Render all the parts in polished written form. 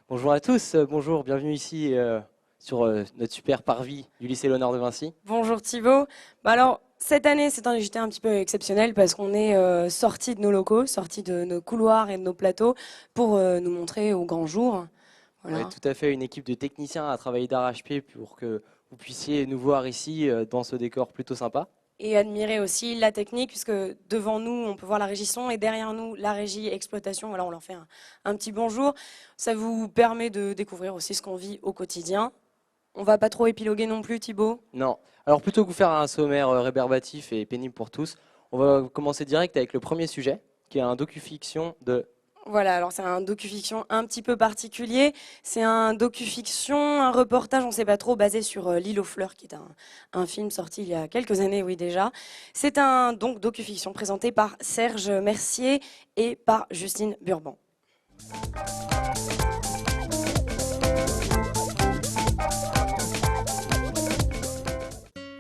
Bonjour à tous, bonjour, bienvenue ici sur notre super parvis du lycée Léonard de Vinci. Bonjour Thibaut. Alors, cette année, c'est un JT un petit peu exceptionnel parce qu'on est sorti de nos locaux, sorti de nos couloirs et de nos plateaux pour nous montrer au grand jour. On est Voilà. tout à fait une équipe de techniciens à travailler d'arrache-pied pour que vous puissiez nous voir ici dans ce décor plutôt sympa. Et admirer aussi la technique, puisque devant nous, on peut voir la régie son et derrière nous, la régie exploitation. Voilà, on leur fait un petit bonjour. Ça vous permet de découvrir aussi ce qu'on vit au quotidien. On va pas trop épiloguer non plus, Thibaut. Non, alors plutôt que vous faire un sommaire rébarbatif et pénible pour tous, on va commencer direct avec le premier sujet, qui est un docu-fiction de... Voilà, alors c'est un docu-fiction un petit peu particulier. C'est un docu-fiction, un reportage, on ne sait pas trop, basé sur L'île aux fleurs, qui est un film sorti il y a quelques années, oui déjà. C'est un donc docu-fiction présenté par Serge Mercier et par Justine Burban.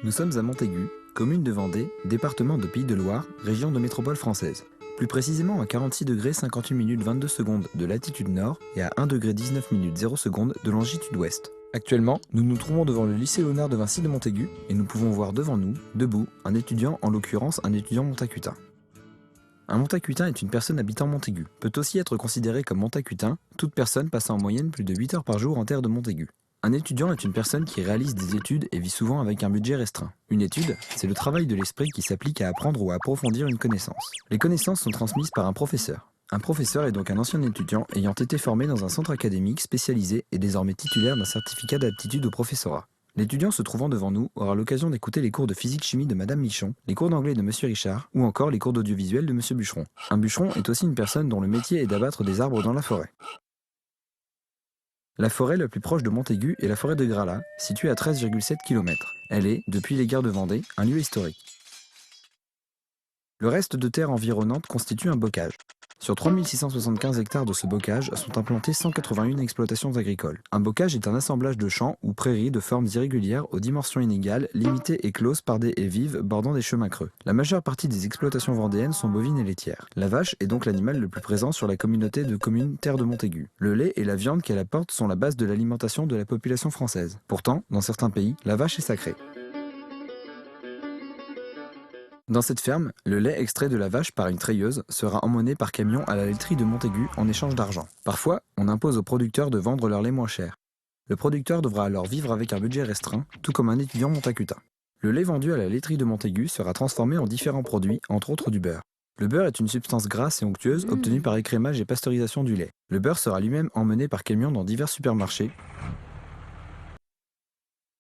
Nous sommes à Montaigu, commune de Vendée, département de Pays de Loire, région de métropole française. Plus précisément à 46 degrés 58 minutes 22 secondes de latitude nord et à 1 degré 19 minutes 0 secondes de longitude ouest. Actuellement, nous nous trouvons devant le lycée Léonard de Vinci de Montaigu et nous pouvons voir devant nous, debout, un étudiant, en l'occurrence un étudiant montacutain. Un montacutain est une personne habitant Montaigu. Peut aussi être considéré comme montacutain toute personne passant en moyenne plus de 8 heures par jour en terre de Montaigu. Un étudiant est une personne qui réalise des études et vit souvent avec un budget restreint. Une étude, c'est le travail de l'esprit qui s'applique à apprendre ou à approfondir une connaissance. Les connaissances sont transmises par un professeur. Un professeur est donc un ancien étudiant ayant été formé dans un centre académique spécialisé et désormais titulaire d'un certificat d'aptitude au professorat. L'étudiant se trouvant devant nous aura l'occasion d'écouter les cours de physique-chimie de Madame Michon, les cours d'anglais de Monsieur Richard ou encore les cours d'audiovisuel de Monsieur Bûcheron. Un bûcheron est aussi une personne dont le métier est d'abattre des arbres dans la forêt. La forêt la plus proche de Montaigu est la forêt de Gralat, située à 13,7 km. Elle est, depuis les guerres de Vendée, un lieu historique. Le reste de terre environnante constitue un bocage. Sur 3675 hectares de ce bocage sont implantées 181 exploitations agricoles. Un bocage est un assemblage de champs ou prairies de formes irrégulières aux dimensions inégales, limitées et closes par des haies vives bordant des chemins creux. La majeure partie des exploitations vendéennes sont bovines et laitières. La vache est donc l'animal le plus présent sur la communauté de communes Terre de Montaigu. Le lait et la viande qu'elle apporte sont la base de l'alimentation de la population française. Pourtant, dans certains pays, la vache est sacrée. Dans cette ferme, le lait extrait de la vache par une treilleuse sera emmené par camion à la laiterie de Montaigu en échange d'argent. Parfois, on impose aux producteurs de vendre leur lait moins cher. Le producteur devra alors vivre avec un budget restreint, tout comme un étudiant montacutain. Le lait vendu à la laiterie de Montaigu sera transformé en différents produits, entre autres du beurre. Le beurre est une substance grasse et onctueuse obtenue par écrémage et pasteurisation du lait. Le beurre sera lui-même emmené par camion dans divers supermarchés,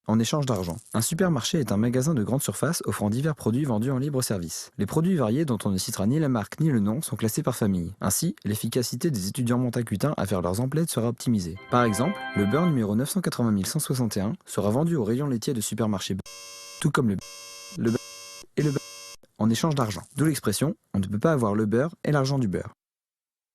en échange d'argent. Un supermarché est un magasin de grande surface offrant divers produits vendus en libre service. Les produits variés dont on ne citera ni la marque ni le nom sont classés par famille. Ainsi, l'efficacité des étudiants montacutins à faire leurs emplettes sera optimisée. Par exemple, le beurre numéro 980 161 sera vendu au rayon laitier de supermarché tout comme le beurre et le beurre en échange d'argent. D'où l'expression « on ne peut pas avoir le beurre et l'argent du beurre ».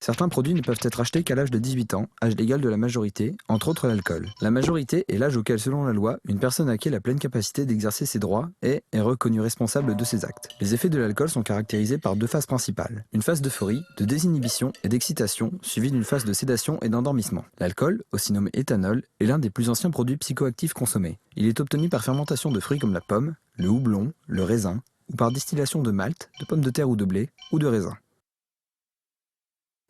Certains produits ne peuvent être achetés qu'à l'âge de 18 ans, âge légal de la majorité, entre autres l'alcool. La majorité est l'âge auquel, selon la loi, une personne acquiert la pleine capacité d'exercer ses droits et est reconnue responsable de ses actes. Les effets de l'alcool sont caractérisés par deux phases principales. Une phase d'euphorie, de désinhibition et d'excitation, suivie d'une phase de sédation et d'endormissement. L'alcool, aussi nommé éthanol, est l'un des plus anciens produits psychoactifs consommés. Il est obtenu par fermentation de fruits comme la pomme, le houblon, le raisin, ou par distillation de malt, de pommes de terre ou de blé, ou de raisin.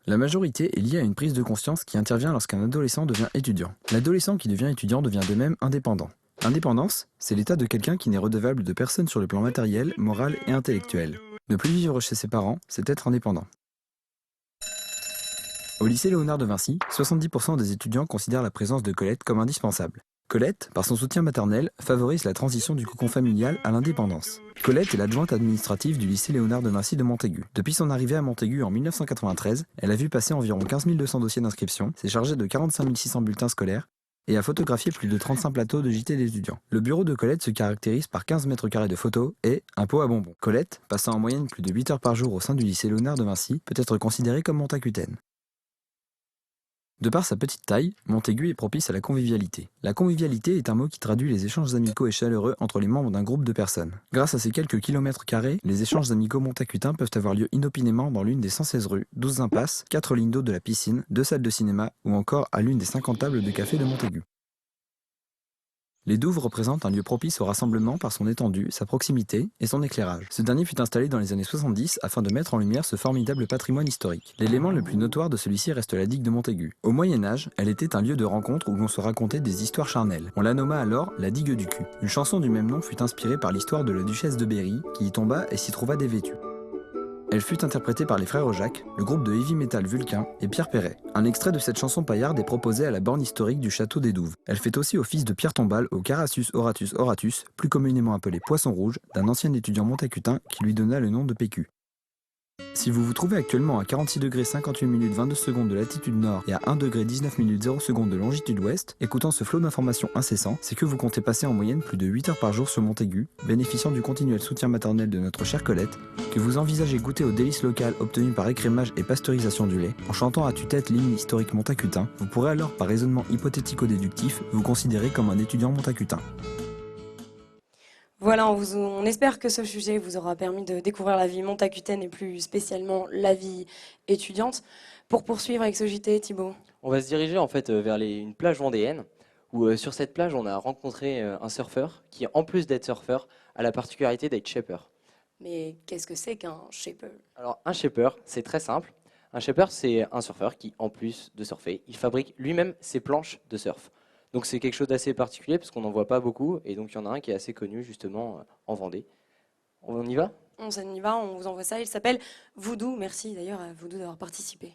La majorité est liée à une prise de conscience qui intervient lorsqu'un adolescent devient étudiant. L'adolescent qui devient étudiant devient de même indépendant. Indépendance, c'est l'état de quelqu'un qui n'est redevable de personne sur le plan matériel, moral et intellectuel. Ne plus vivre chez ses parents, c'est être indépendant. Au lycée Léonard de Vinci, 70% des étudiants considèrent la présence de Colette comme indispensable. Colette, par son soutien maternel, favorise la transition du cocon familial à l'indépendance. Colette est l'adjointe administrative du lycée Léonard de Vinci de Montaigu. Depuis son arrivée à Montaigu en 1993, elle a vu passer environ 15 200 dossiers d'inscription, s'est chargée de 45 600 bulletins scolaires et a photographié plus de 35 plateaux de JT d'étudiants. Le bureau de Colette se caractérise par 15 mètres carrés de photos et un pot à bonbons. Colette, passant en moyenne plus de 8 heures par jour au sein du lycée Léonard de Vinci, peut être considérée comme montacutaine. De par sa petite taille, Montaigu est propice à la convivialité. La convivialité est un mot qui traduit les échanges amicaux et chaleureux entre les membres d'un groupe de personnes. Grâce à ces quelques kilomètres carrés, les échanges amicaux montacutins peuvent avoir lieu inopinément dans l'une des 116 rues, 12 impasses, 4 lignes d'eau de la piscine, 2 salles de cinéma ou encore à l'une des 50 tables de café de Montaigu. Les douves représentent un lieu propice au rassemblement par son étendue, sa proximité et son éclairage. Ce dernier fut installé dans les années 70 afin de mettre en lumière ce formidable patrimoine historique. L'élément le plus notoire de celui-ci reste la digue de Montaigu. Au Moyen-Âge, elle était un lieu de rencontre où l'on se racontait des histoires charnelles. On la nomma alors la digue du cul. Une chanson du même nom fut inspirée par l'histoire de la duchesse de Berry qui y tomba et s'y trouva dévêtue. Elle fut interprétée par les frères Aujac, le groupe de heavy metal Vulcain et Pierre Perret. Un extrait de cette chanson paillarde est proposé à la borne historique du château des Douves. Elle fait aussi office de pierre tombale au Carassus Horatus Horatus, plus communément appelé Poisson Rouge, d'un ancien étudiant montacutain qui lui donna le nom de PQ. Si vous vous trouvez actuellement à 46 degrés 58 minutes 22 secondes de latitude nord et à 1 degré 19 minutes 0 secondes de longitude ouest, écoutant ce flot d'informations incessant, c'est que vous comptez passer en moyenne plus de 8 heures par jour sur Montaigu, bénéficiant du continuel soutien maternel de notre chère Colette, que vous envisagez goûter aux délices locales obtenues par écrémage et pasteurisation du lait, en chantant à tue-tête l'hymne historique montacutain, vous pourrez alors, par raisonnement hypothético-déductif, vous considérer comme un étudiant montacutain. Voilà, on espère que ce sujet vous aura permis de découvrir la vie montacutaine et plus spécialement la vie étudiante. Pour poursuivre avec ce JT, Thibaut. On va se diriger en fait vers une plage vendéenne où sur cette plage on a rencontré un surfeur qui, en plus d'être surfeur, a la particularité d'être shaper. Mais qu'est-ce que c'est qu'un shaper? Alors un shaper, c'est très simple. Un shaper, c'est un surfeur qui, en plus de surfer, il fabrique lui-même ses planches de surf. Donc c'est quelque chose d'assez particulier parce qu'on n'en voit pas beaucoup et donc il y en a un qui est assez connu justement en Vendée. On y va? On s'en y va, on vous envoie ça. Il s'appelle Voodoo. Merci d'ailleurs à Voodoo d'avoir participé.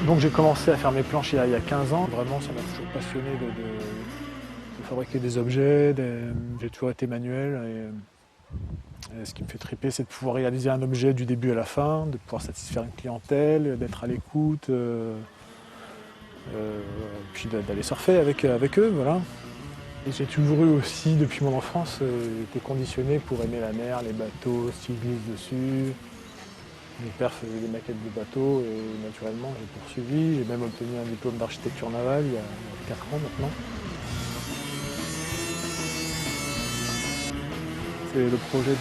Donc j'ai commencé à faire mes planches il y a 15 ans. Vraiment, ça m'a toujours passionné de fabriquer des objets. J'ai toujours été manuel. Et ce qui me fait triper, c'est de pouvoir réaliser un objet du début à la fin, de pouvoir satisfaire une clientèle, d'être à l'écoute, puis d'aller surfer avec eux. Voilà. Et j'ai toujours eu aussi, depuis mon enfance, été conditionné pour aimer la mer, les bateaux, s'ils glissent dessus. Mon père faisait des maquettes de bateaux et naturellement j'ai poursuivi. J'ai même obtenu un diplôme d'architecture navale il y a 4 ans maintenant. C'est le projet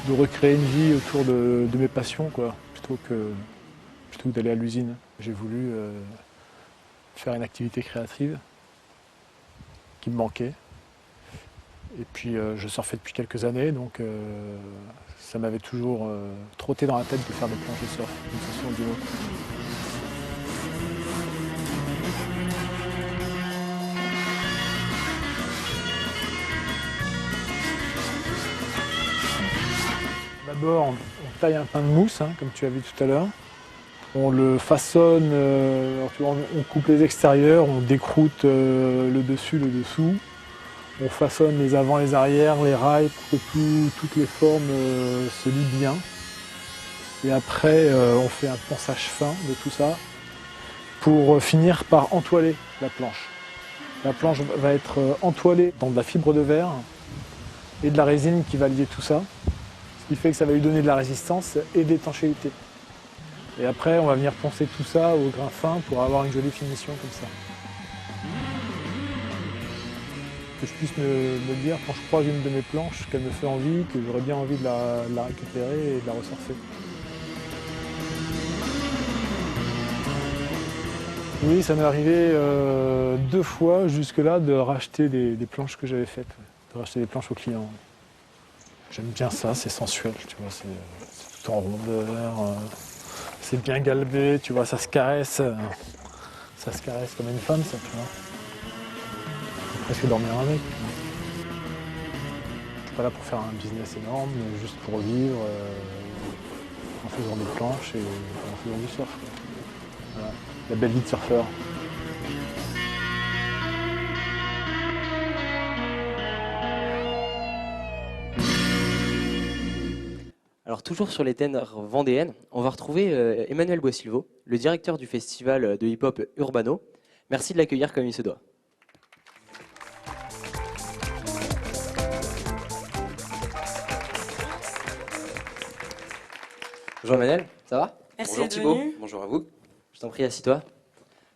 de recréer une vie autour de mes passions, quoi, plutôt que d'aller à l'usine. J'ai voulu faire une activité créative qui me manquait. Et puis je surfais depuis quelques années, donc ça m'avait toujours trotté dans la tête de faire des planches de surf, d'une façon ou d'une autre. D'abord, on taille un pain de mousse, comme tu as vu tout à l'heure. On le façonne, on coupe les extérieurs, on décroute le dessus, le dessous. On façonne les avants, les arrières, les rails pour que toutes les formes se lient bien. Et après, on fait un ponçage fin de tout ça pour finir par entoiler la planche. La planche va être entoilée dans de la fibre de verre et de la résine qui va lier tout ça. Ce qui fait que ça va lui donner de la résistance et de l'étanchéité. Et après, on va venir poncer tout ça au grain fin pour avoir une jolie finition comme ça. Que je puisse me dire quand je croise une de mes planches qu'elle me fait envie, que j'aurais bien envie de la récupérer et de la ressurfer. Oui, ça m'est arrivé 2 fois jusque-là de racheter des planches que j'avais faites, de racheter des planches aux clients. J'aime bien ça, c'est sensuel, tu vois, c'est tout en rondeur, c'est bien galbé, tu vois, ça se caresse comme une femme, ça, tu vois. Presque dormir avec. Je suis pas là pour faire un business énorme, mais juste pour vivre en faisant des planches et en faisant du surf. Voilà. La belle vie de surfeur. Alors toujours sur les terres vendéennes, on va retrouver Emmanuel Boissilvaux, le directeur du festival de hip-hop Urbano. Merci de l'accueillir comme il se doit. Bonjour Emmanuel, ça va? Merci Bonjour d'être Thibaut, venu. bonjour à vous. Je t'en prie, assis-toi.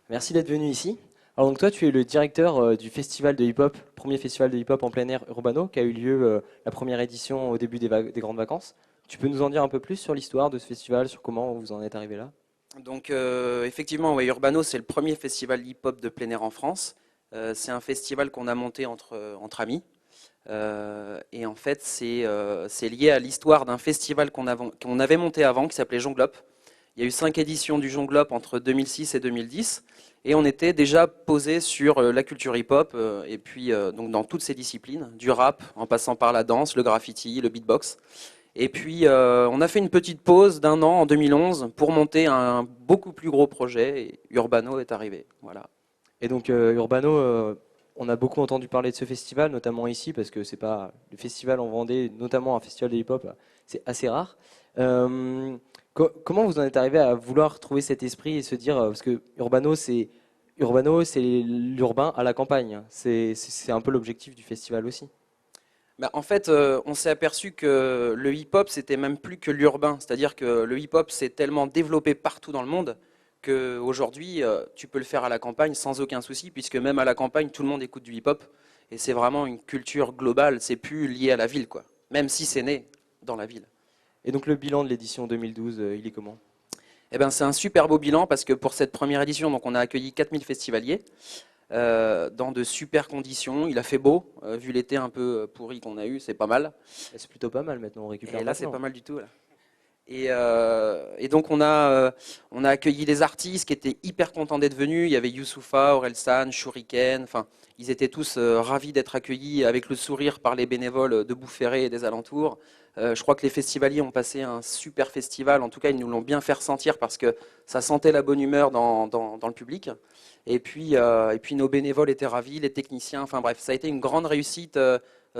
Merci d'être venu ici. Alors donc toi, tu es le directeur du festival de hip-hop, premier festival de hip-hop en plein air Urbano, qui a eu lieu la première édition au début des grandes vacances. Tu peux nous en dire un peu plus sur l'histoire de ce festival, sur comment vous en êtes arrivé là? Donc effectivement, ouais, Urbano, c'est le premier festival hip-hop de plein air en France. C'est un festival qu'on a monté entre amis. Et en fait, c'est lié à l'histoire d'un festival qu'on avait monté avant, qui s'appelait Jonglop. Il y a eu 5 éditions du Jonglop entre 2006 et 2010. Et on était déjà posé sur la culture hip-hop, et puis donc dans toutes ces disciplines, du rap, en passant par la danse, le graffiti, le beatbox. Et puis on a fait une petite pause d'1 an en 2011 pour monter un beaucoup plus gros projet, et Urbano est arrivé. Voilà. Et donc Urbano, on a beaucoup entendu parler de ce festival, notamment ici, parce que c'est pas le festival en Vendée, notamment un festival de hip-hop, c'est assez rare. Comment vous en êtes arrivé à vouloir trouver cet esprit et se dire, parce que Urbano, c'est l'urbain à la campagne. C'est un peu l'objectif du festival aussi. Bah, en fait, on s'est aperçu que le hip-hop, c'était même plus que l'urbain. C'est-à-dire que le hip-hop s'est tellement développé partout dans le monde qu'aujourd'hui, tu peux le faire à la campagne sans aucun souci, puisque même à la campagne, tout le monde écoute du hip-hop. Et c'est vraiment une culture globale, c'est plus lié à la ville, quoi. Même si c'est né dans la ville. Et donc le bilan de l'édition 2012, il est comment? Eh ben, c'est un super beau bilan, parce que pour cette première édition, donc, on a accueilli 4000 festivaliers. Dans de super conditions. Il a fait beau, vu l'été un peu pourri qu'on a eu, c'est pas mal. C'est plutôt pas mal maintenant, on récupère. Et là, c'est pas mal du tout. Là. Et donc, on a accueilli les artistes qui étaient hyper contents d'être venus. Il y avait Youssoupha, Orelsan, Shuriken. Enfin, ils étaient tous ravis d'être accueillis avec le sourire par les bénévoles de Boufféré et des alentours. Je crois que les festivaliers ont passé un super festival. En tout cas, ils nous l'ont bien fait ressentir parce que ça sentait la bonne humeur dans le public. Et puis nos bénévoles étaient ravis, les techniciens. Enfin bref, ça a été une grande réussite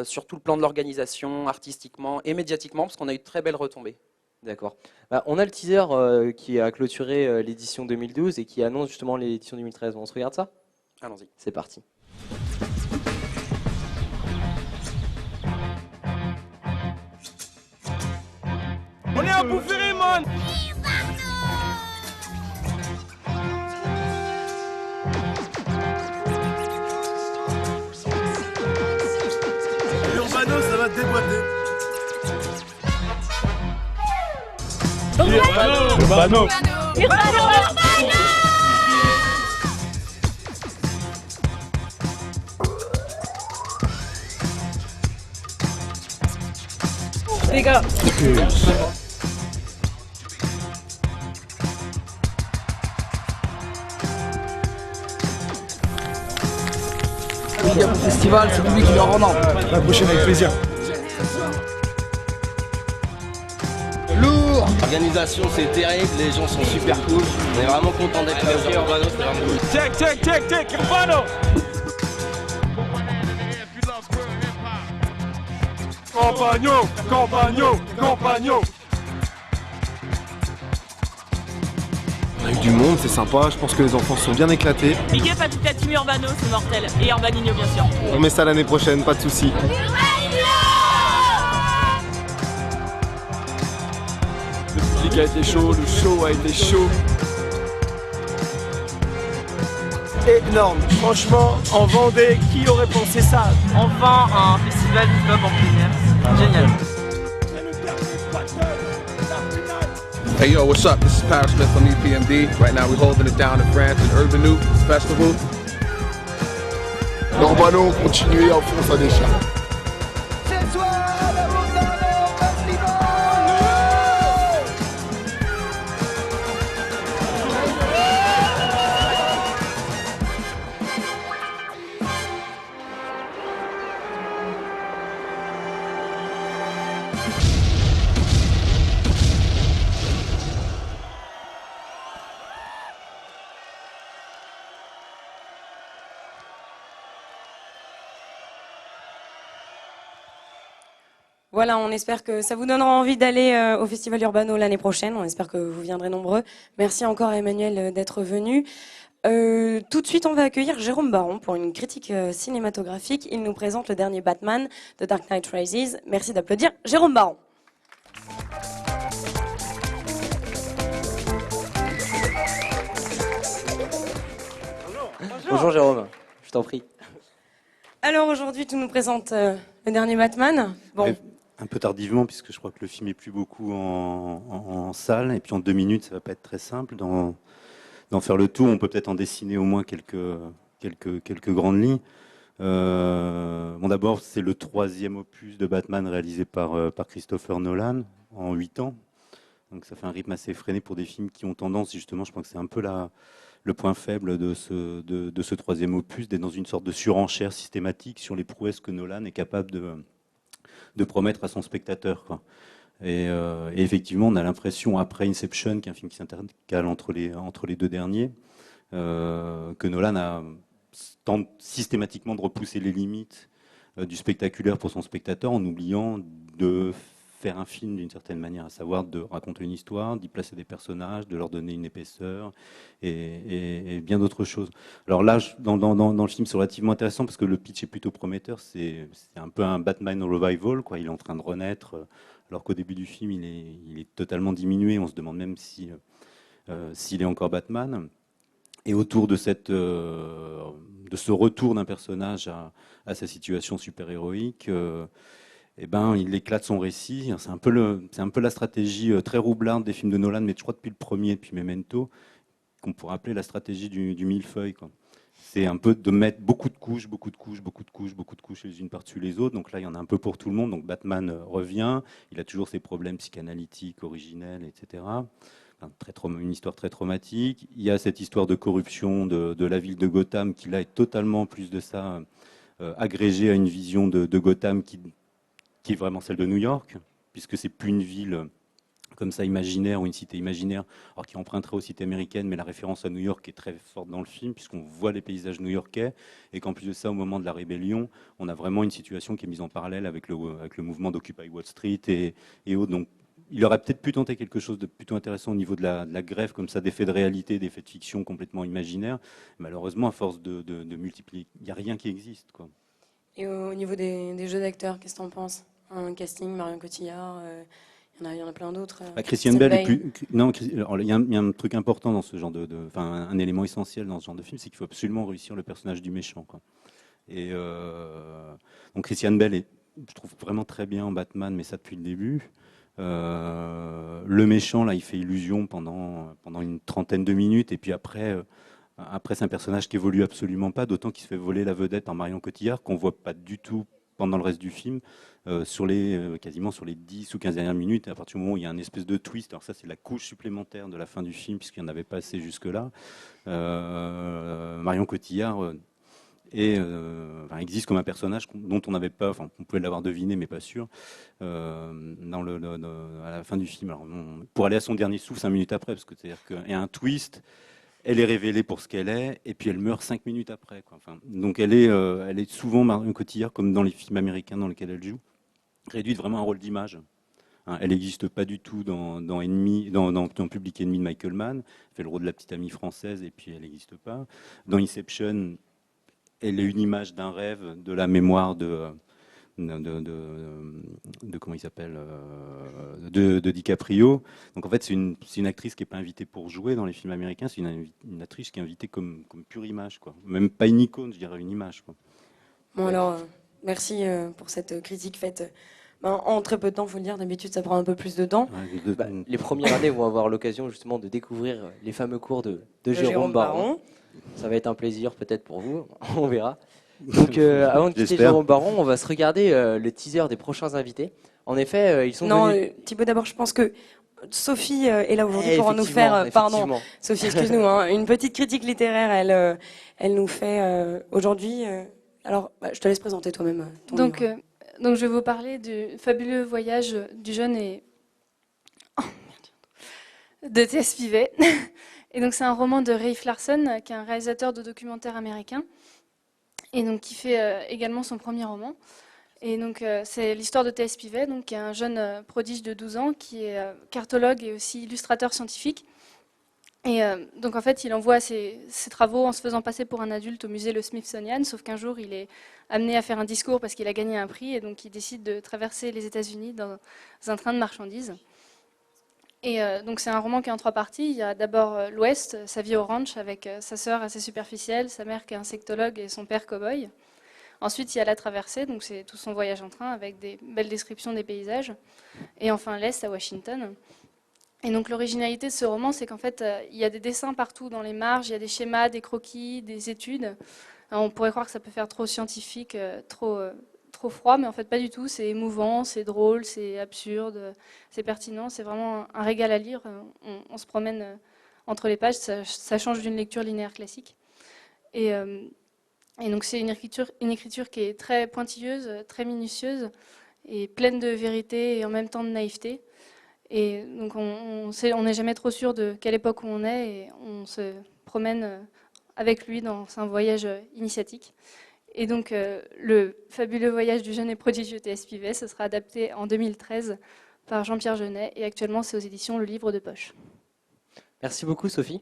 sur tout le plan de l'organisation, artistiquement et médiatiquement, parce qu'on a eu de très belles retombées. D'accord. Bah, on a le teaser qui a clôturé l'édition 2012 et qui annonce justement l'édition 2013. On se regarde ça? Allons-y. C'est parti. On est à Boufféré, man! Urbano, ça va te déboîter. Urbano! Les gars, Big up au festival, c'est lui qui leur rend. La prochaine avec plaisir. Lourd. L'organisation c'est terrible, les gens sont super cool. On est vraiment content d'être là aujourd'hui. Urbano, c'est vraiment cool. Check, Urbano! Compagnon! On a eu du monde, c'est sympa, je pense que les enfants sont bien éclatés. Big up à toute la team Urbano, c'est mortel. Et Urbanino bien sûr. On met ça l'année prochaine, pas de soucis. Le public a été chaud, le show a été chaud. Énorme, franchement, en Vendée, qui aurait pensé ça? Enfin un festival hip-hop en plein air. Génial. Hey yo, what's up? This is Paris Smith from EPMD. Right now we're holding it down in France at Urban New Festival. Urbano, continuez à fond, ça déchire. Voilà, on espère que ça vous donnera envie d'aller au Festival Urbano l'année prochaine. On espère que vous viendrez nombreux. Merci encore à Emmanuel d'être venu. Tout de suite, on va accueillir Jérôme Baron pour une critique cinématographique. Il nous présente le dernier Batman, The Dark Knight Rises. Merci d'applaudir Jérôme Baron. Bonjour Jérôme, je t'en prie. Alors aujourd'hui, tu nous présentes le dernier Batman. Bon. Un peu tardivement, puisque je crois que le film est plus beaucoup en salle. Et puis en 2 minutes, ça va pas être très simple d'en faire le tour. On peut peut-être en dessiner au moins quelques grandes lignes. Bon, d'abord, c'est le 3e opus de Batman réalisé par Christopher Nolan en 8 ans. Donc ça fait un rythme assez effréné pour des films qui ont tendance, justement, je crois que c'est un peu le point faible de ce 3e opus, d'être dans une sorte de surenchère systématique sur les prouesses que Nolan est capable de promettre à son spectateur, quoi. Et effectivement, on a l'impression, après Inception, qui est un film qui s'intercale entre les 2 derniers, que Nolan tente systématiquement de repousser les limites du spectaculaire pour son spectateur, en oubliant de faire un film d'une certaine manière, à savoir de raconter une histoire, d'y placer des personnages, de leur donner une épaisseur et bien d'autres choses. Alors là, dans le film, c'est relativement intéressant parce que le pitch est plutôt prometteur. C'est un peu un Batman revival, quoi. Il est en train de renaître, alors qu'au début du film, il est totalement diminué. On se demande même s'il est encore Batman. Et autour de ce retour d'un personnage à sa situation super-héroïque, il éclate son récit. C'est un peu la stratégie très roublarde des films de Nolan, mais je crois depuis le premier, depuis Memento, qu'on pourrait appeler la stratégie du millefeuille, quoi. C'est un peu de mettre beaucoup de couches les unes par-dessus les autres. Donc là, il y en a un peu pour tout le monde. Donc Batman revient, il a toujours ses problèmes psychanalytiques, originels, etc. Une histoire très traumatique. Il y a cette histoire de corruption de la ville de Gotham, qui là est totalement, en plus de ça, agrégée à une vision de Gotham qui est vraiment celle de New York, puisque c'est plus une ville comme ça imaginaire ou une cité imaginaire, alors qui emprunterait aux cités américaines, mais la référence à New York est très forte dans le film, puisqu'on voit les paysages new-yorkais, et qu'en plus de ça, au moment de la rébellion, on a vraiment une situation qui est mise en parallèle avec le mouvement d'Occupy Wall Street et autres. Donc, il aurait peut-être pu tenter quelque chose de plutôt intéressant au niveau de la greffe, comme ça, d'effets de réalité, d'effets de fiction complètement imaginaires. Malheureusement, à force de multiplier, il n'y a rien qui existe, quoi. Et au niveau des jeux d'acteurs, qu'est-ce que tu en penses? Un casting, Marion Cotillard, il y en a plein d'autres. Christian Bale est plus... Non, il y a un truc important dans ce genre un élément essentiel dans ce genre de film, c'est qu'il faut absolument réussir le personnage du méchant, quoi. Et donc Christian Bale je trouve vraiment très bien en Batman, mais ça depuis le début. Le méchant, là, il fait illusion pendant une trentaine de minutes, et puis après c'est un personnage qui évolue absolument pas, d'autant qu'il se fait voler la vedette par Marion Cotillard, qu'on voit pas du tout pendant le reste du film, quasiment sur les 10 ou 15 dernières minutes, à partir du moment où il y a un espèce de twist. Alors ça, c'est la couche supplémentaire de la fin du film, puisqu'il n'y en avait pas assez jusque-là. Marion Cotillard existe comme un personnage dont on n'avait pas, on pouvait l'avoir deviné, mais pas sûr, à la fin du film. Alors, pour aller à son dernier souffle 5 minutes après, parce que c'est-à-dire qu'il y a un twist. Elle est révélée pour ce qu'elle est, et puis elle meurt 5 minutes après, quoi. Donc elle est souvent, Marion Cotillard, comme dans les films américains dans lesquels elle joue, réduite vraiment à un rôle d'image. Elle n'existe pas du tout dans Public Enemy de Michael Mann. Elle fait le rôle de la petite amie française, et puis elle n'existe pas. Dans Inception, elle est une image d'un rêve, de la mémoire de comment il s'appelle, de DiCaprio. Donc en fait, c'est une actrice qui n'est pas invitée pour jouer dans les films américains, c'est une actrice qui est invitée comme pure image, quoi. Même pas une icône, je dirais une image, quoi. Bon, alors, merci pour cette critique faite en très peu de temps, il faut le dire. D'habitude, ça prend un peu plus de temps. Les premières années vont avoir l'occasion justement de découvrir les fameux cours de Jérôme Baron. Ça va être un plaisir peut-être pour vous, on verra. Donc avant de quitter Jérôme Baron, on va se regarder le teaser des prochains invités. En effet, ils sont venus... Thibaut, d'abord, je pense que Sophie est là aujourd'hui pour nous faire... Pardon, Sophie, excuse-nous, une petite critique littéraire, elle nous fait aujourd'hui... alors, je te laisse présenter toi-même ton livre. Donc, je vais vous parler du fabuleux voyage du jeune et... de T.S. Pivet. Et donc, c'est un roman de Rafe Larson, qui est un réalisateur de documentaires américain, et donc qui fait également son premier roman. Et donc, c'est l'histoire de T.S. Pivet, donc, qui est un jeune prodige de 12 ans, qui est cartologue et aussi illustrateur scientifique. Et donc, en fait, il envoie ses travaux en se faisant passer pour un adulte au musée le Smithsonian, sauf qu'un jour, il est amené à faire un discours parce qu'il a gagné un prix, et donc il décide de traverser les États-Unis dans un train de marchandises. Et donc, c'est un roman qui est en 3 parties. Il y a d'abord l'Ouest, sa vie au ranch, avec sa sœur assez superficielle, sa mère qui est insectologue et son père cow-boy. Ensuite, il y a la traversée, donc c'est tout son voyage en train avec des belles descriptions des paysages. Et enfin, l'Est à Washington. Et donc, l'originalité de ce roman, c'est qu'en fait, il y a des dessins partout dans les marges, il y a des schémas, des croquis, des études. Alors, on pourrait croire que ça peut faire trop scientifique, trop froid, mais en fait, pas du tout. C'est émouvant, c'est drôle, c'est absurde, c'est pertinent. C'est vraiment un régal à lire. On se promène entre les pages, ça change d'une lecture linéaire classique. Et donc c'est une écriture qui est très pointilleuse, très minutieuse et pleine de vérité et en même temps de naïveté. Et donc on n'est jamais trop sûr de quelle époque on est et on se promène avec lui dans un voyage initiatique. Et donc le fabuleux voyage du jeune et prodigieux T.S. Pivet, ce sera adapté en 2013 par Jean-Pierre Jeunet et actuellement c'est aux éditions Le Livre de Poche. Merci beaucoup Sophie.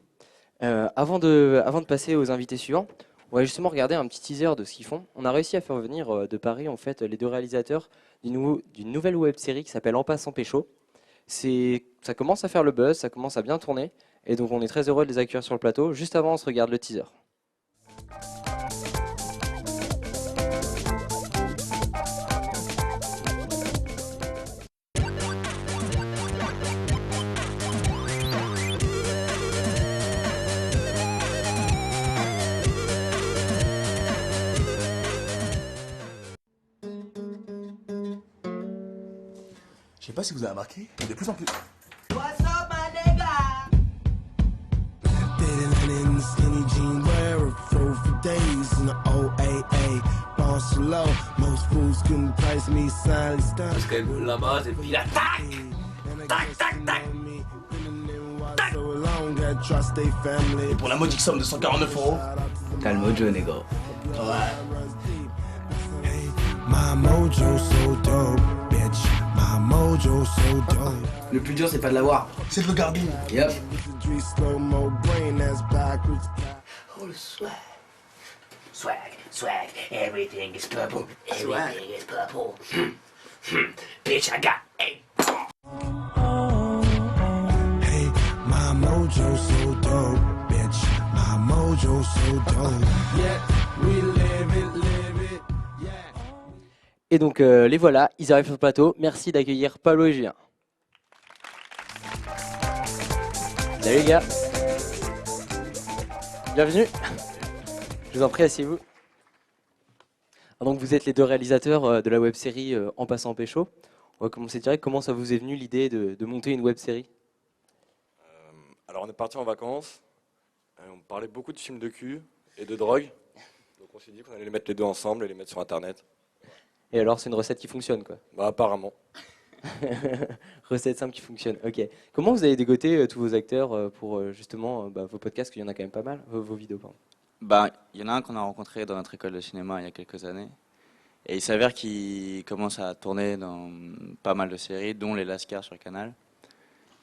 Avant de passer aux invités suivants, on va justement regarder un petit teaser de ce qu'ils font. On a réussi à faire venir de Paris en fait les 2 réalisateurs d'une nouvelle web série qui s'appelle En passant pécho. Ça commence à faire le buzz, ça commence à bien tourner et donc on est très heureux de les accueillir sur le plateau. Juste avant, on se regarde le teaser. Je sais pas si vous avez remarqué, mais de plus en plus. What's up, my nigga? Linen, skinny jean wearer, throw for days in the OAA. Boss low, most fools couldn't price me silently stunned. Parce que la base et puis la tac, tac, tac, tac. Et pour la modique somme de 149 €. T'as le mojo, négo. Ouais. My mojo so dope, bitch. My mojo so dope. Le plus dur, c'est pas de l'avoir, c'est de le garder. Yep. Oh, le swag. Swag, swag, everything is purple. Everything is purple. Bitch, I got a. Hey, my mojo so dope, bitch. My mojo so dope. Yeah, we live it, yeah. Et donc les voilà, ils arrivent sur le plateau. Merci d'accueillir Pablo et Julien. Salut les gars. Bienvenue. Je vous en prie, asseyez-vous. Donc vous êtes les 2 réalisateurs de la web-série En passant pécho. On va commencer direct. Comment ça vous est venu l'idée de monter une web-série? Alors on est parti en vacances. On parlait beaucoup de films de cul et de drogue. Donc on s'est dit qu'on allait les mettre les 2 ensemble et les mettre sur Internet. Et alors c'est une recette qui fonctionne quoi? Bah apparemment. Recette simple qui fonctionne, ok. Comment vous avez dégoté tous vos acteurs pour justement vos podcasts, qu'il y en a quand même pas mal, vos vidéos pardon. Bah, il y en a un qu'on a rencontré dans notre école de cinéma il y a quelques années. Et il s'avère qu'il commence à tourner dans pas mal de séries, dont Les Lascars sur Canal.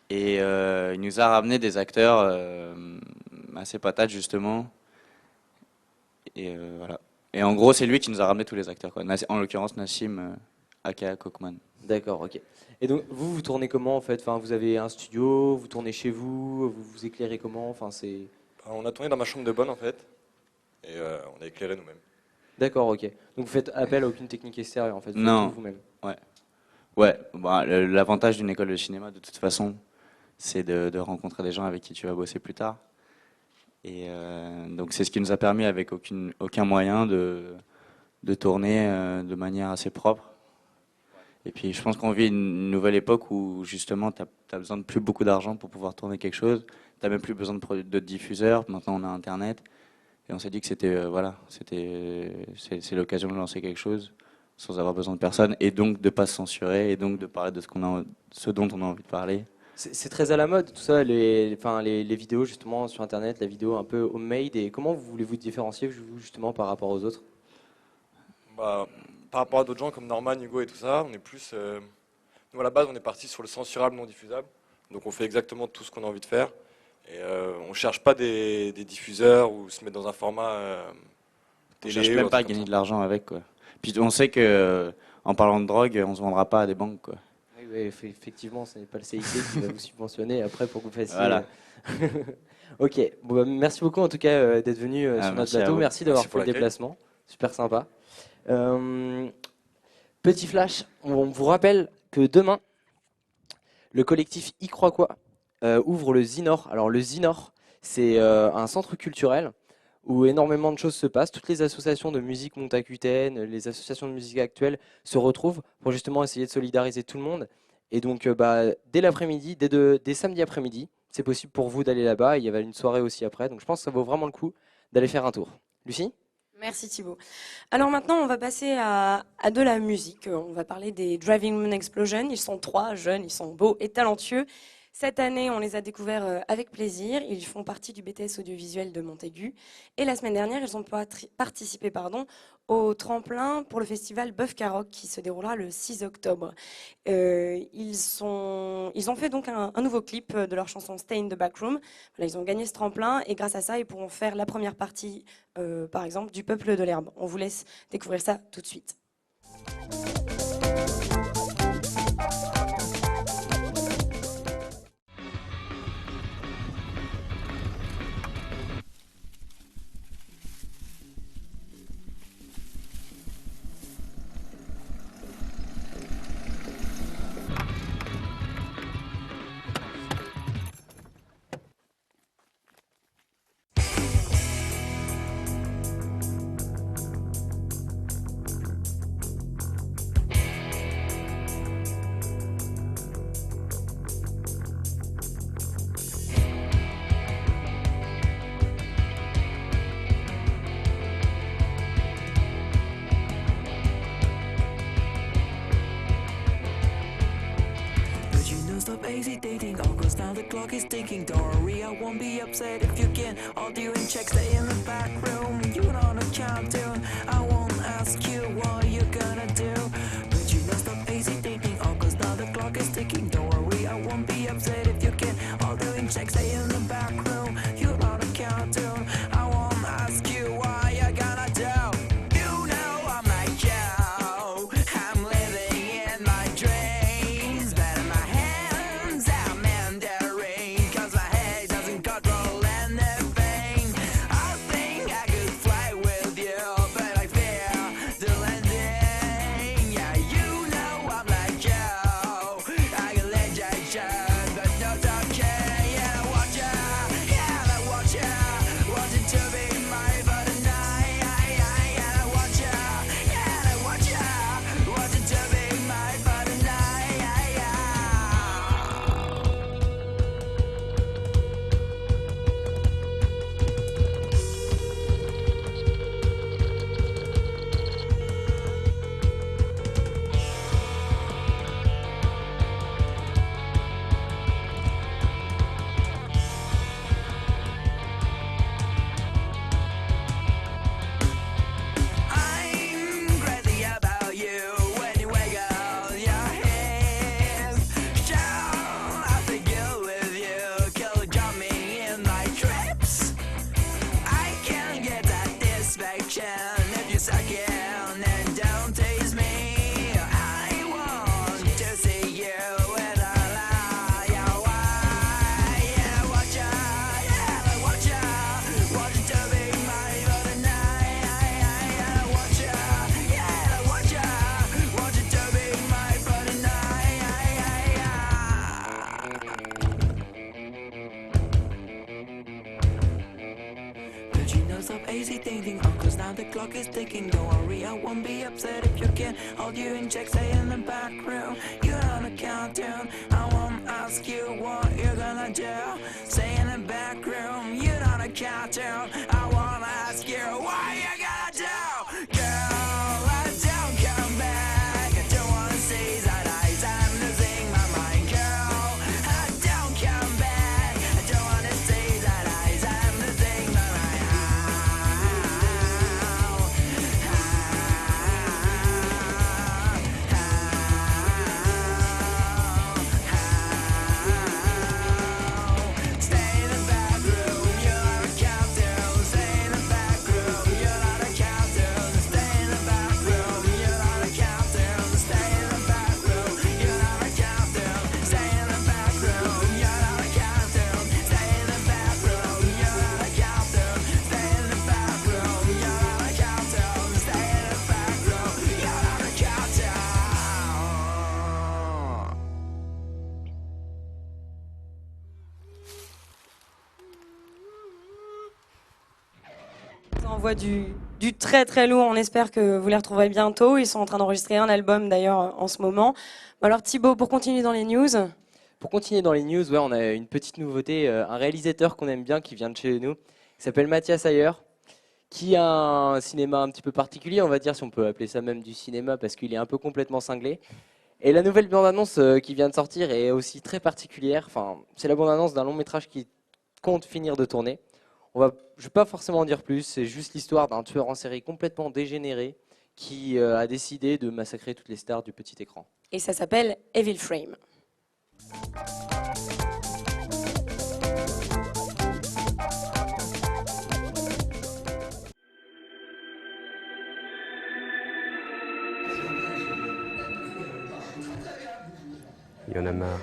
Et il nous a ramené des acteurs assez patates justement. Et voilà. Et en gros, c'est lui qui nous a ramené tous les acteurs, quoi. En l'occurrence, Nassim aka Kokman. D'accord, ok. Et donc, vous tournez comment en fait? Enfin, vous avez un studio, vous tournez chez vous, vous vous éclairez comment? Enfin, c'est... On a tourné dans ma chambre de bonne en fait. Et on a éclairé nous-mêmes. D'accord, ok. Donc vous faites appel à aucune technique extérieure en fait? Non. Vous-même. Ouais. Bah, l'avantage d'une école de cinéma, de toute façon, c'est de rencontrer des gens avec qui tu vas bosser plus tard. Et donc c'est ce qui nous a permis, avec aucun moyen, de tourner de manière assez propre. Et puis je pense qu'on vit une nouvelle époque où justement tu as besoin de plus beaucoup d'argent pour pouvoir tourner quelque chose. Tu n'as même plus besoin de diffuseurs. Maintenant on a Internet. Et on s'est dit que c'est l'occasion de lancer quelque chose sans avoir besoin de personne. Et donc de ne pas se censurer. Et donc de parler de ce dont on a envie de parler. C'est très à la mode tout ça, les vidéos justement sur Internet, la vidéo un peu homemade. Et comment voulez-vous différencier vous justement par rapport aux autres? Bah, par rapport à d'autres gens comme Norman, Hugo et tout ça, on est plus... nous, à la base, on est parti sur le censurable non diffusable. Donc, on fait exactement tout ce qu'on a envie de faire. Et on ne cherche pas des diffuseurs ou se mettre dans un format On télé. cherche même pas à gagner de l'argent avec, quoi. Puis on sait que en parlant de drogue, on se vendra pas à des banques, quoi. Oui, effectivement, ce n'est pas le CIC qui va vous subventionner après pour que vous fassiez. Voilà. Ok, bon, bah, merci beaucoup en tout cas d'être venu sur notre merci à plateau. vous. Merci d'avoir Merci fait pour le l'accueil. déplacement. Super sympa. Petit flash, on vous rappelle que demain, le collectif Y croit quoi ouvre le Zinor. Alors le Zinor, c'est un centre culturel où énormément de choses se passent. Toutes les associations de musique montacutaine, les associations de musique actuelles se retrouvent pour justement essayer de solidariser tout le monde. Et donc dès l'après-midi, dès samedi après-midi, c'est possible pour vous d'aller là-bas. Il y avait une soirée aussi après, donc je pense que ça vaut vraiment le coup d'aller faire un tour. Lucie ? Merci Thibaut. Alors maintenant, on va passer à de la musique. On va parler des Driving Moon Explosion. Ils sont 3 jeunes, ils sont beaux et talentueux. Cette année, on les a découverts avec plaisir. Ils font partie du BTS audiovisuel de Montaigu. Et la semaine dernière, ils ont participé au tremplin pour le festival Bœuf Caroc qui se déroulera le 6 octobre. Ils ont fait donc un nouveau clip de leur chanson Stay in the Backroom. Voilà, ils ont gagné ce tremplin et grâce à ça, ils pourront faire la première partie, par exemple, du Peuple de l'Herbe. On vous laisse découvrir ça tout de suite. Stop hesitating, all goes down, the clock is ticking. Don't worry, I won't be upset if you can. All doing checks, stay in the back room. You're on a countdown, I won't ask you what you're gonna do. But you don't stop hesitating, all goes down, the clock is ticking. Don't worry, I won't be upset if you can. All doing checks, stay in the back room. You're on a countdown, I won't ask you what you're gonna do. You know I'm like you, I'm living in my dreams, but in my hands I'm meandering, 'cause my head doesn't control anything. I think I could fly with you, but I fear the landing. Yeah, you know I'm like you, I can let you shut, but no talking. Yeah, I want you, yeah, I want you, want it to be mine for the night. Yeah, I want you, yeah, I want you, want it to be mine for the night. I'm crazy about you when you wake up your head. Sure, I figure with you, kill got me in my trips. I can't get satisfaction if you suck in and don't taste me. I want to see you in a lie. Yeah, why? Yeah, watch ya, yeah, I watch ya. Want it to be mine for the night. I watch ya, yeah, I watch ya. Want it to be mine for the night. But you know, stop hesitating, cause now the clock is ticking. Don't worry, I won't be upset if you can. Hold you in check, stay in the back room. You're on a countdown, I won't ask you what you're gonna do. Stay in the back room, you're on a countdown, I won't ask you what you're gonna do. Girl, I don't come back, I don't wanna see that eyes, I'm losing my mind. Girl, I don't come back, I don't wanna see that eyes, I'm losing my mind. envoie du très très lourd. On espère que vous les retrouverez bientôt. Ils sont en train d'enregistrer un album d'ailleurs en ce moment. Bon, alors Thibaut, pour continuer dans les news. Pour continuer dans les news, ouais, on a une petite nouveauté, un réalisateur qu'on aime bien qui vient de chez nous, qui s'appelle Mathias Ayer, qui a un cinéma un petit peu particulier, on va dire, si on peut appeler ça même du cinéma, parce qu'il est un peu complètement cinglé. Et la nouvelle bande-annonce qui vient de sortir est aussi très particulière. Enfin, c'est la bande-annonce d'un long métrage qui compte finir de tourner. Je ne vais pas forcément en dire plus, c'est juste l'histoire d'un tueur en série complètement dégénéré qui a décidé de massacrer toutes les stars du petit écran. Et ça s'appelle Evil Frame. Il y en a marre.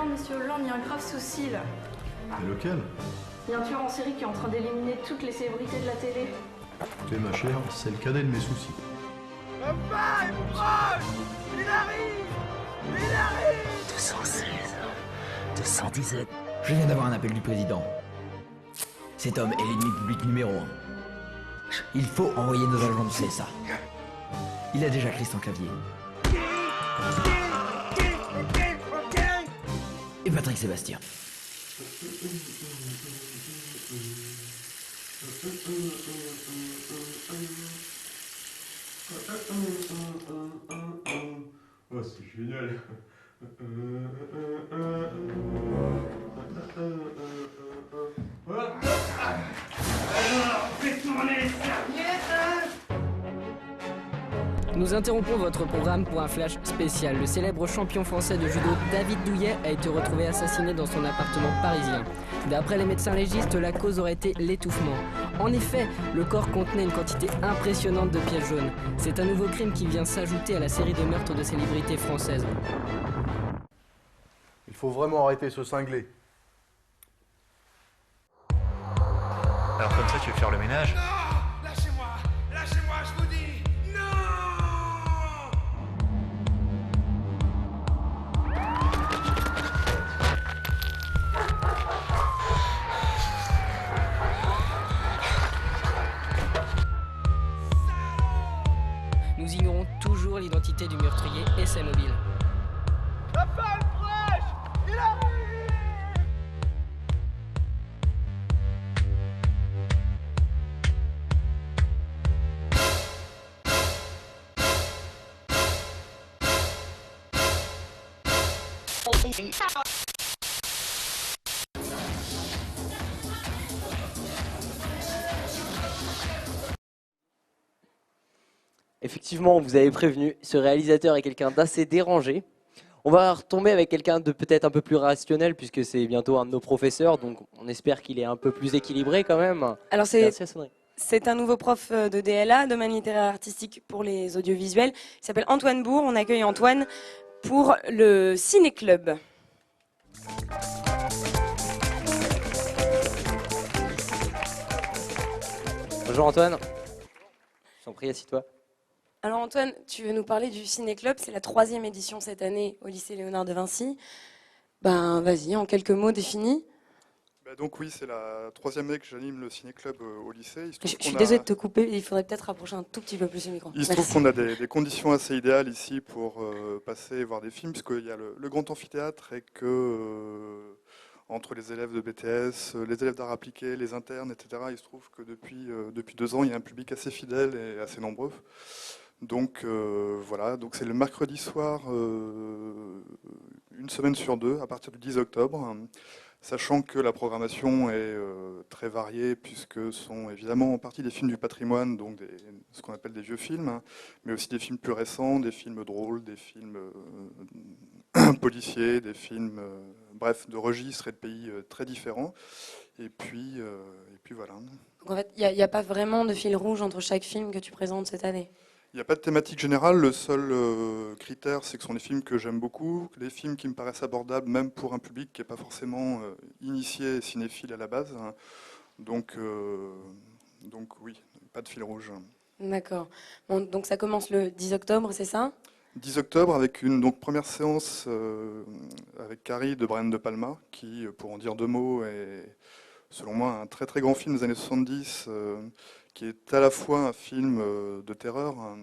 Monsieur Hollande, il y a un grave souci là. Et lequel? Il y a un tueur en série qui est en train d'éliminer toutes les célébrités de la télé. Écoutez ma chère, c'est le cadet de mes soucis. Papa est proche. Il arrive. Il arrive. 216, 217. Je viens d'avoir un appel du président. Cet homme est l'ennemi public numéro 1. Il faut envoyer nos agents de CSA. Il a déjà Christian Clavier. Et Patrick Sébastien. Oh, c'est génial. Alors, fais tourner les serviettes. Nous interrompons votre programme pour un flash spécial. Le célèbre champion français de judo David Douillet a été retrouvé assassiné dans son appartement parisien. D'après les médecins légistes, la cause aurait été l'étouffement. En effet, le corps contenait une quantité impressionnante de pièces jaunes. C'est un nouveau crime qui vient s'ajouter à la série de meurtres de célébrités françaises. Il faut vraiment arrêter ce cinglé. Alors comme ça, tu veux faire le ménage? Lâchez-moi, je vous dis. Nous ignorons toujours l'identité du meurtrier et ses mobiles. La femme fraîche. Il arrive. Effectivement, on vous avait prévenu, ce réalisateur est quelqu'un d'assez dérangé. On va retomber avec quelqu'un de peut-être un peu plus rationnel, puisque c'est bientôt un de nos professeurs, donc on espère qu'il est un peu plus équilibré quand même. Alors Merci à Sonnery. c'est un nouveau prof de DLA, domaine littéraire artistique pour les audiovisuels. Il s'appelle Antoine Bourg. On accueille Antoine pour le Ciné-Club. Bonjour Antoine. Je t'en prie, assis-toi. Alors Antoine, tu veux nous parler du Ciné-Club. C'est la 3e édition cette année au lycée Léonard de Vinci. Ben vas-y, en quelques mots définis. Donc oui, c'est la 3e année que j'anime le ciné-club au lycée. Je suis désolée de te couper, il faudrait peut-être rapprocher un tout petit peu plus le micro. Il se trouve qu'on a des conditions assez idéales ici pour passer et voir des films, puisqu'il y a le grand amphithéâtre et que entre les élèves de BTS, les élèves d'art appliqué, les internes, etc., il se trouve que depuis 2 ans, il y a un public assez fidèle et assez nombreux. Donc voilà, donc c'est le mercredi soir, une semaine sur 2, à partir du 10 octobre. Sachant que la programmation est très variée, puisque sont évidemment en partie des films du patrimoine, donc ce qu'on appelle des vieux films, hein, mais aussi des films plus récents, des films drôles, des films policiers, des films, bref, de registres et de pays très différents. Et puis voilà. Donc en fait, il n'y a pas vraiment de fil rouge entre chaque film que tu présentes cette année? Il n'y a pas de thématique générale, le seul critère, c'est que ce sont des films que j'aime beaucoup, des films qui me paraissent abordables même pour un public qui n'est pas forcément initié et cinéphile à la base. Hein. Donc oui, pas de fil rouge. D'accord. Bon, donc ça commence le 10 octobre, c'est ça? 10 octobre avec une donc, première séance avec Carrie de Brian De Palma, qui, pour en dire 2 mots, est selon moi un très très grand film des années 70, qui est à la fois un film de terreur, hein,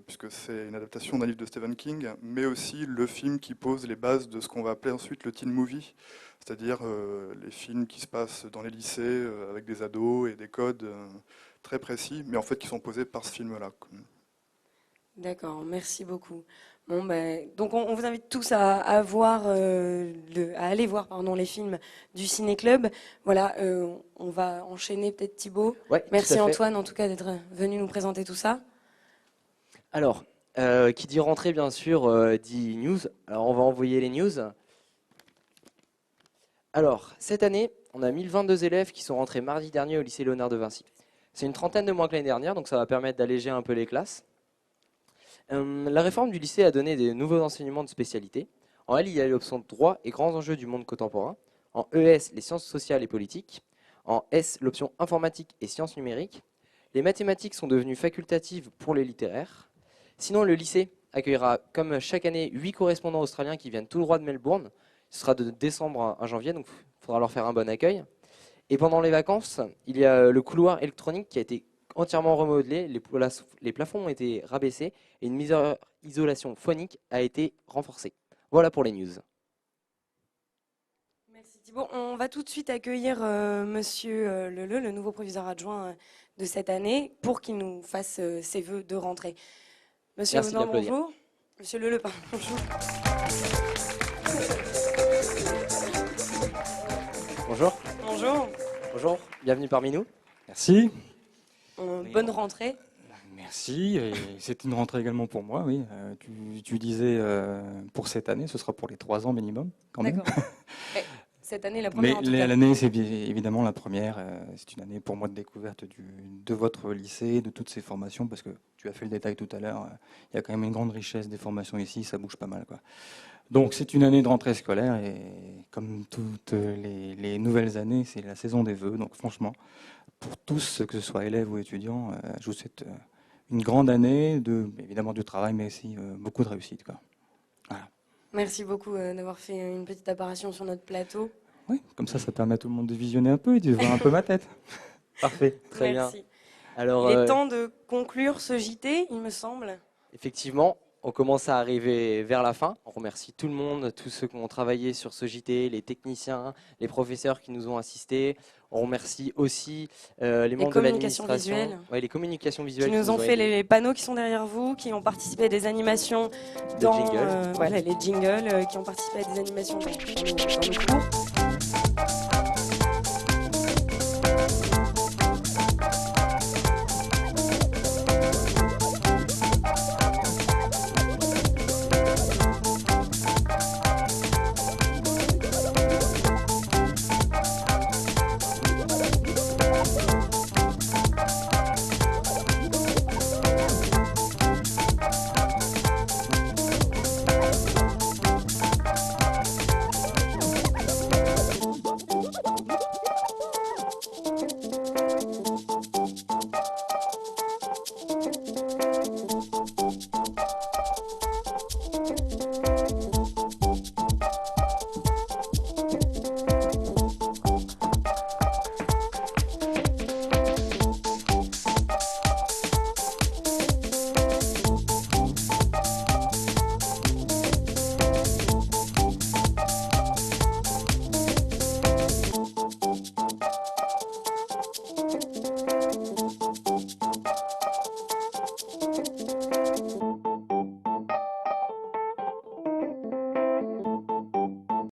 puisque c'est une adaptation d'un livre de Stephen King, mais aussi le film qui pose les bases de ce qu'on va appeler ensuite le teen movie, c'est-à-dire les films qui se passent dans les lycées avec des ados et des codes très précis, mais en fait qui sont posés par ce film-là. D'accord, merci beaucoup. Bon, donc on vous invite tous à voir, à aller voir les films du Ciné Club. Voilà, on va enchaîner peut-être Thibaut. Ouais, merci tout à fait. Antoine en tout cas d'être venu nous présenter tout ça. Alors, qui dit rentrée bien sûr dit news. Alors on va envoyer les news. Alors, cette année, on a 1022 élèves qui sont rentrés mardi dernier au lycée Léonard de Vinci. C'est une trentaine de moins que l'année dernière, donc ça va permettre d'alléger un peu les classes. La réforme du lycée a donné des nouveaux enseignements de spécialité. En L, il y a l'option droit et grands enjeux du monde contemporain. En ES, les sciences sociales et politiques. En S, l'option informatique et sciences numériques. Les mathématiques sont devenues facultatives pour les littéraires. Sinon, le lycée accueillera, comme chaque année, 8 correspondants australiens qui viennent tout droit de Melbourne. Ce sera de décembre à janvier, donc il faudra leur faire un bon accueil. Et pendant les vacances, il y a le couloir électronique qui a été entièrement remodelé, les plafonds ont été rabaissés et une isolation phonique a été renforcée. Voilà pour les news. Merci Thibaut. On va tout de suite accueillir Monsieur Leleu, le nouveau proviseur adjoint de cette année, pour qu'il nous fasse ses vœux de rentrée. Monsieur Audin, bonjour. Monsieur Leleu, pardon, bonjour. Bonjour. Bonjour. Bonjour, bienvenue parmi nous. Merci. Bonne rentrée. Merci, et c'est une rentrée également pour moi, oui. Tu disais pour cette année, ce sera pour les 3 ans minimum, quand même. D'accord. Cette année, la première en tout cas. L'année, c'est évidemment la première. C'est une année pour moi de découverte de votre lycée, de toutes ces formations, parce que tu as fait le détail tout à l'heure. Il y a quand même une grande richesse des formations ici, ça bouge pas mal, quoi. Donc c'est une année de rentrée scolaire et comme toutes les nouvelles années, c'est la saison des vœux. Donc franchement, pour tous, que ce soit élèves ou étudiants, je vous souhaite une grande année, évidemment du travail, mais aussi beaucoup de réussite, quoi. Voilà. Merci beaucoup d'avoir fait une petite apparition sur notre plateau. Oui, comme ça permet à tout le monde de visionner un peu et de voir un peu ma tête. Parfait, très Merci. bien. Alors, il est temps de conclure ce JT, il me semble. Effectivement, on commence à arriver vers la fin. On remercie tout le monde, tous ceux qui ont travaillé sur ce JT, les techniciens, les professeurs qui nous ont assistés. On remercie aussi les membres de l'administration. Ouais, les communications visuelles. Qui nous ont fait les panneaux qui sont derrière vous, qui ont participé à des animations dans jingles. voilà, les jingles, qui ont participé à des animations dans nos cours.